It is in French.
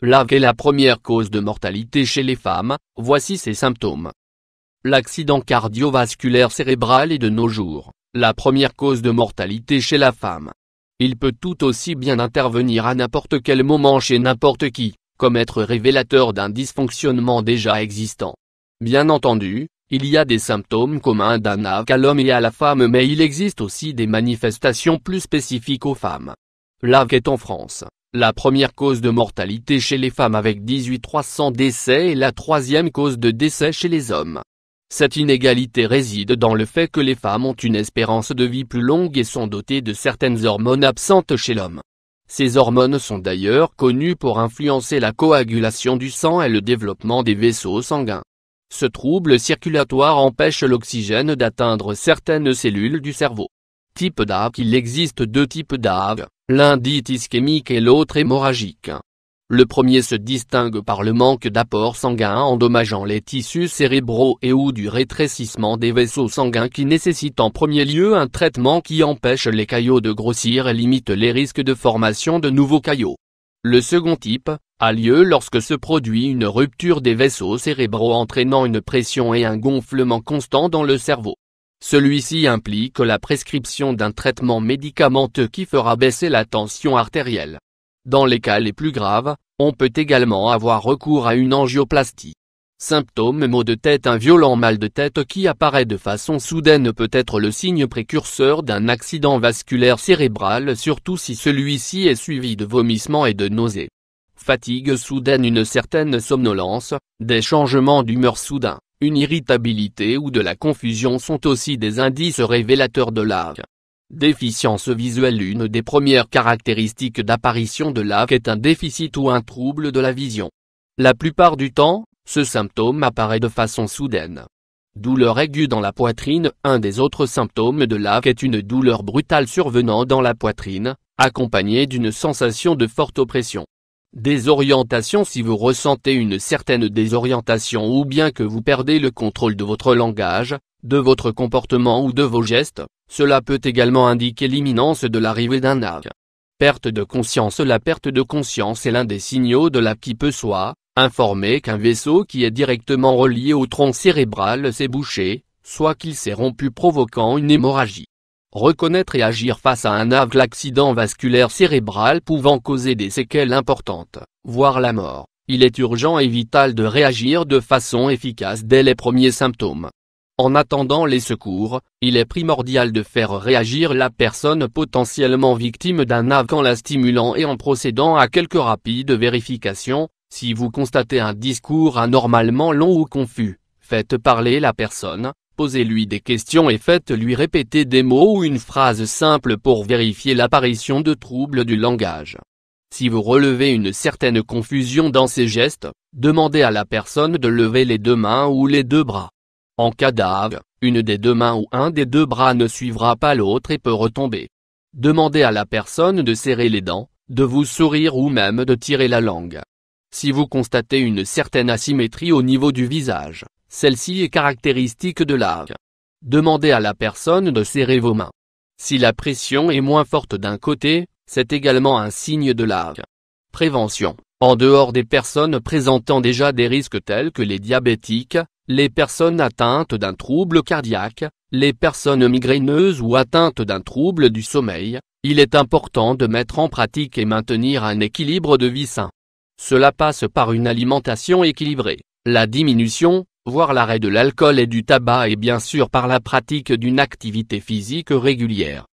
L'AVC est la première cause de mortalité chez les femmes, voici ses symptômes. L'accident cardiovasculaire cérébral est de nos jours la première cause de mortalité chez la femme. Il peut tout aussi bien intervenir à n'importe quel moment chez n'importe qui, comme être révélateur d'un dysfonctionnement déjà existant. Bien entendu, il y a des symptômes communs d'un AVC à l'homme et à la femme, mais il existe aussi des manifestations plus spécifiques aux femmes. L'AVC est en France la première cause de mortalité chez les femmes avec 18 300 décès et la troisième cause de décès chez les hommes. Cette inégalité réside dans le fait que les femmes ont une espérance de vie plus longue et sont dotées de certaines hormones absentes chez l'homme. Ces hormones sont d'ailleurs connues pour influencer la coagulation du sang et le développement des vaisseaux sanguins. Ce trouble circulatoire empêche l'oxygène d'atteindre certaines cellules du cerveau. Type d'AVC. Il existe deux types d'AVC, l'un dit ischémique et l'autre hémorragique. Le premier se distingue par le manque d'apport sanguin endommageant les tissus cérébraux et ou du rétrécissement des vaisseaux sanguins qui nécessite en premier lieu un traitement qui empêche les caillots de grossir et limite les risques de formation de nouveaux caillots. Le second type a lieu lorsque se produit une rupture des vaisseaux cérébraux entraînant une pression et un gonflement constant dans le cerveau. Celui-ci implique la prescription d'un traitement médicamenteux qui fera baisser la tension artérielle. Dans les cas les plus graves, on peut également avoir recours à une angioplastie. Symptômes: maux de tête. Un violent mal de tête qui apparaît de façon soudaine peut être le signe précurseur d'un accident vasculaire cérébral, surtout si celui-ci est suivi de vomissements et de nausées. Fatigue soudaine. Une certaine somnolence, des changements d'humeur soudains, une irritabilité ou de la confusion sont aussi des indices révélateurs de l'AVC. Déficience visuelle. Une des premières caractéristiques d'apparition de l'AVC est un déficit ou un trouble de la vision. La plupart du temps, ce symptôme apparaît de façon soudaine. Douleur aiguë dans la poitrine. Un des autres symptômes de l'AVC est une douleur brutale survenant dans la poitrine, accompagnée d'une sensation de forte oppression. Désorientation. Si vous ressentez une certaine désorientation ou bien que vous perdez le contrôle de votre langage, de votre comportement ou de vos gestes, cela peut également indiquer l'imminence de l'arrivée d'un AVC. Perte de conscience. La perte de conscience est l'un des signaux de l'AVC qui peut soit informer qu'un vaisseau qui est directement relié au tronc cérébral s'est bouché, soit qu'il s'est rompu provoquant une hémorragie. Reconnaître et agir face à un AVC. L'accident vasculaire cérébral pouvant causer des séquelles importantes, voire la mort, il est urgent et vital de réagir de façon efficace dès les premiers symptômes. En attendant les secours, il est primordial de faire réagir la personne potentiellement victime d'un AVC en la stimulant et en procédant à quelques rapides vérifications. Si vous constatez un discours anormalement long ou confus, faites parler la personne. Posez-lui des questions et faites-lui répéter des mots ou une phrase simple pour vérifier l'apparition de troubles du langage. Si vous relevez une certaine confusion dans ses gestes, demandez à la personne de lever les deux mains ou les deux bras. En cas d'AVC, une des deux mains ou un des deux bras ne suivra pas l'autre et peut retomber. Demandez à la personne de serrer les dents, de vous sourire ou même de tirer la langue. Si vous constatez une certaine asymétrie au niveau du visage, celle-ci est caractéristique de l'AVC. Demandez à la personne de serrer vos mains. Si la pression est moins forte d'un côté, c'est également un signe de l'AVC. Prévention. En dehors des personnes présentant déjà des risques tels que les diabétiques, les personnes atteintes d'un trouble cardiaque, les personnes migraineuses ou atteintes d'un trouble du sommeil, il est important de mettre en pratique et maintenir un équilibre de vie sain. Cela passe par une alimentation équilibrée, la diminution, voire l'arrêt de l'alcool et du tabac et bien sûr par la pratique d'une activité physique régulière.